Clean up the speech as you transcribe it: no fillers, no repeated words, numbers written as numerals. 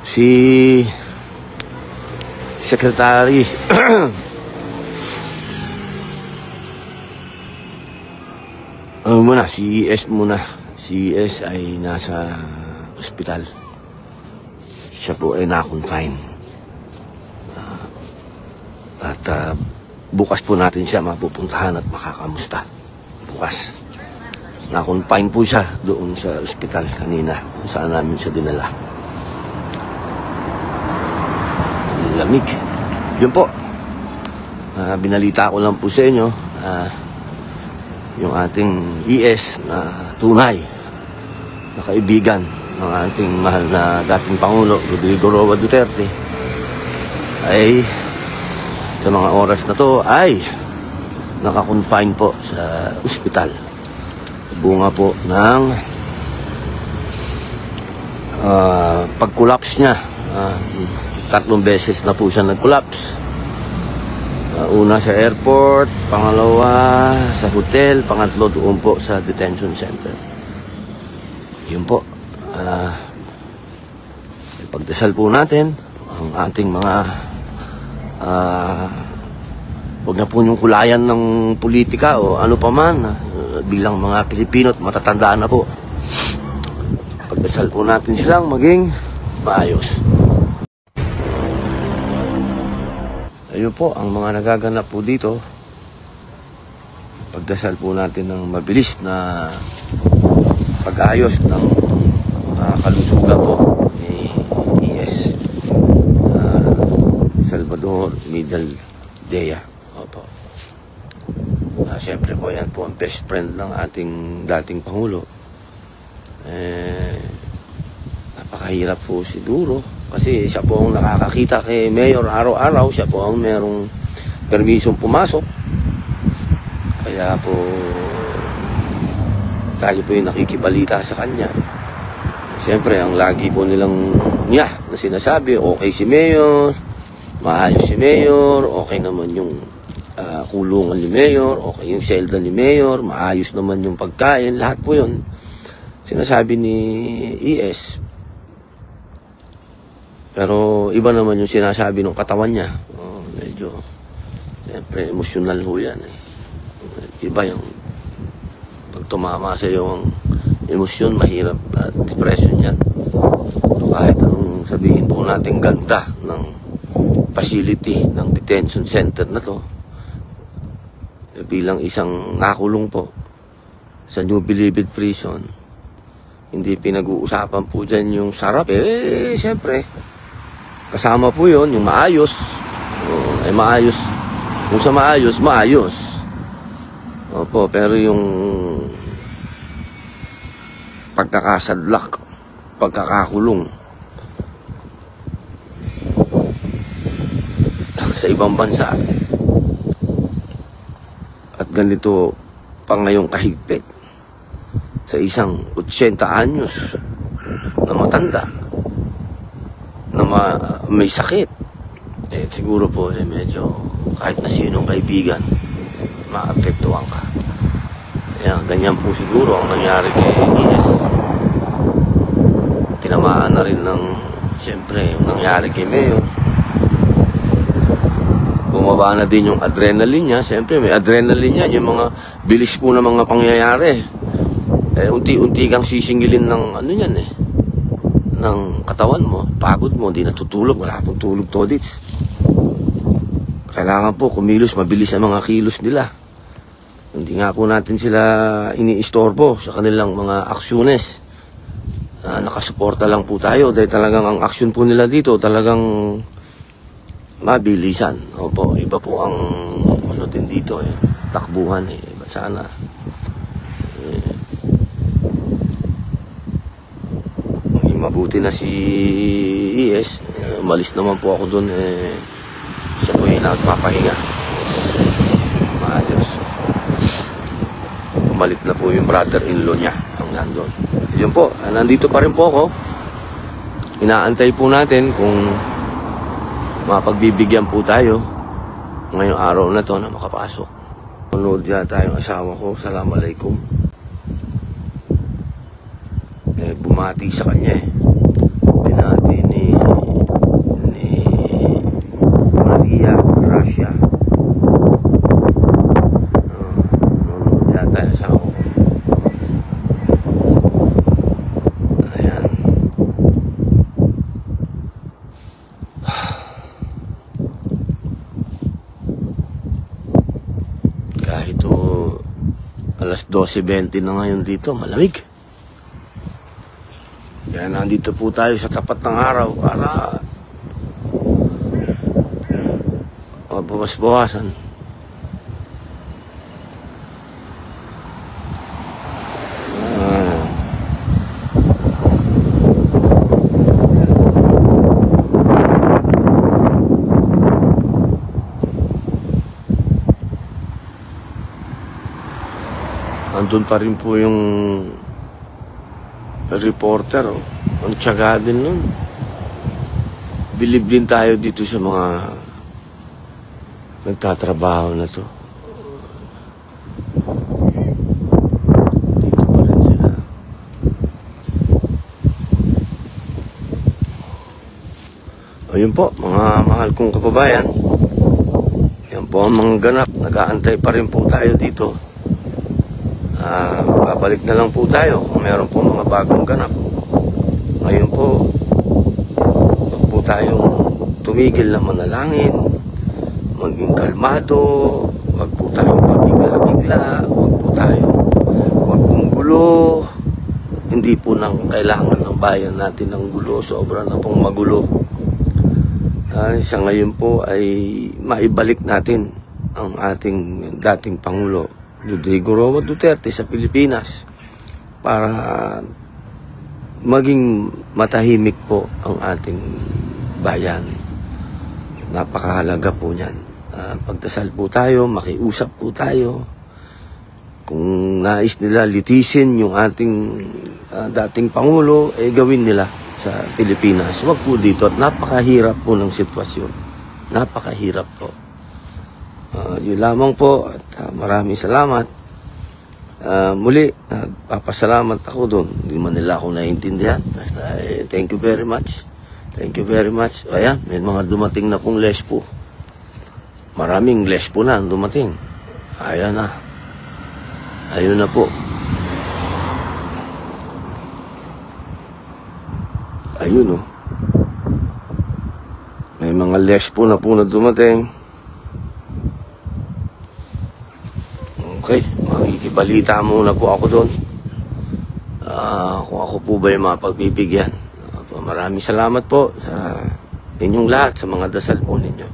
si Secretary si ES muna. Si ES ay nasa ospital. Siya po ay na-confine. Bukas po natin siya mapupuntahan at makakamusta. Bukas. Na-confine po siya doon sa ospital kanina. Saan namin siya dinala. Lamig. Yun po. Binalita ko lang po sa inyo yung ating ES na tunay na kaibigan ng ating mahal na dating Pangulo Rodrigo Roa Duterte ay sa mga oras na to ay naka-confine po sa ospital. Bunga po ng pag-collapse niya. 3 beses na po siya nag-collapse. Una sa airport, pangalawa sa hotel, pangatlo doon po sa detention center. Yun po. Pagdasal po natin ang ating mga huwag na po yung kulayan ng politika o ano pa man, bilang mga Pilipino at matatandaan na po. Pagdasal po natin silang maging maayos. Ayun po ang mga nagaganap po dito. Pagdasal po natin ng mabilis na pag-ayos ng kalusugan po ni ES Salvador Medaldea. Opo. Siyempre po yan po ang best friend ng ating dating Pangulo. Napakahirap po siguro kasi siya po ang nakakakita kay Mayor araw-araw. Siya po ang merong permisong pumasok. Kaya po tayo po yung nakikibalita sa kanya. Siyempre ang lagi po nilang na sinasabi, okay si Mayor, maayos si Mayor, okay naman yung kulungan ni Mayor, okay yung selda ni Mayor, maayos naman yung pagkain. Lahat po yun sinasabi ni ES. Pero iba naman yung sinasabi ng katawan niya. Medyo, siyempre, emosyonal ho yan. Iba yung pag tumama sa iyo ang emosyon, mahirap at depression yan. So, kahit anong sabihin po natin ganda ng facility ng detention center na to, bilang isang nakulong po sa New Bilibid Prison, hindi pinag-uusapan po dyan yung sarap. Siyempre, kasama po yun, yung maayos. Maayos. Kung sa maayos, maayos. Opo, pero yung pagkakasadlak, pagkakakulong sa ibang bansa at ganito pa ngayong kahigpit sa isang 80 anyos na matanda na may sakit, siguro po medyo kahit na sinong kaibigan maapektuhan ka. Kaya ganyan po siguro ang nangyari kay ES. Tinamaan na rin ng siyempre yung nangyari kay Mayor. Bumaba na din yung adrenaline niya. Siyempre may adrenaline niya, yung mga bilis po na mga pangyayari. Unti-unti kang sisingilin ng ano yan ng katawan mo, pagod mo, hindi natutulog, wala pong tulog todits. Kailangan po kumilos, mabilis ang mga kilos nila. Hindi nga po natin sila iniistorbo sa kanilang mga aksyones. Nakasuporta lang po tayo dahil talagang ang aksyon po nila dito talagang mabilisan. Opo, iba po ang ano din dito takbuhan sana mabuti na si ES. Umalis naman po ako doon. Siya po yung nagpapahinga. Maayos. Bumalik na po yung brother-in-law niya ang nandun. Yun po, nandito pa rin po ako. Inaantay po natin kung mapagbibigyan po tayo ngayong araw na to na makapasok. Panood yata yung asawa ko. Assalamualaikum. Bumati sa kanya binati ni alas 12:20 na ngayon dito, malamig. Kaya nandito po tayo sa tapat ng araw para mabawas-bawasan. Andun pa rin po yung reporter, oh. Ang tiyaga din nun. Bilib din tayo dito sa mga nagtatrabaho na to. Dito pa rin sila. Ayun po, mga mahal kong kababayan. Yan po ang mga ganap. Nag-aantay pa rin po tayo dito. Babalik na lang po tayo kung meron po mga bagong ganap. Ngayon po, huwag po tayong tumigil na manalangin, maging kalmado, huwag po tayong pabigla-bigla, huwag pong gulo. Hindi po nang kailangan ng bayan natin ng gulo, sobra na pong magulo. Sa ngayon po ay maibalik natin ang ating dating Pangulo Rodrigo Roa Duterte sa Pilipinas para maging matahimik po ang ating bayan. Napakahalaga po niyan. Pagdasal po tayo, makiusap po tayo. Kung nais nila litisin yung ating dating Pangulo, gawin nila sa Pilipinas. Huwag po dito. At napakahirap po ng sitwasyon. Napakahirap po. Yun lamang po at maraming salamat. Muli, nagpapasalamat ako doon. Hindi man nila ako naiintindihan. Thank you very much. Thank you very much. Ayan, may mga dumating na pong lespo. Maraming lespo na dumating. Ayan na. Ayun na po. Ayun, oh. May mga lespo na po na dumating. Okay, makikibalita muna po ako doon. Kung ako po ba yung mapagbibigyan. Maraming salamat po sa inyong lahat, sa mga dasal po ninyo.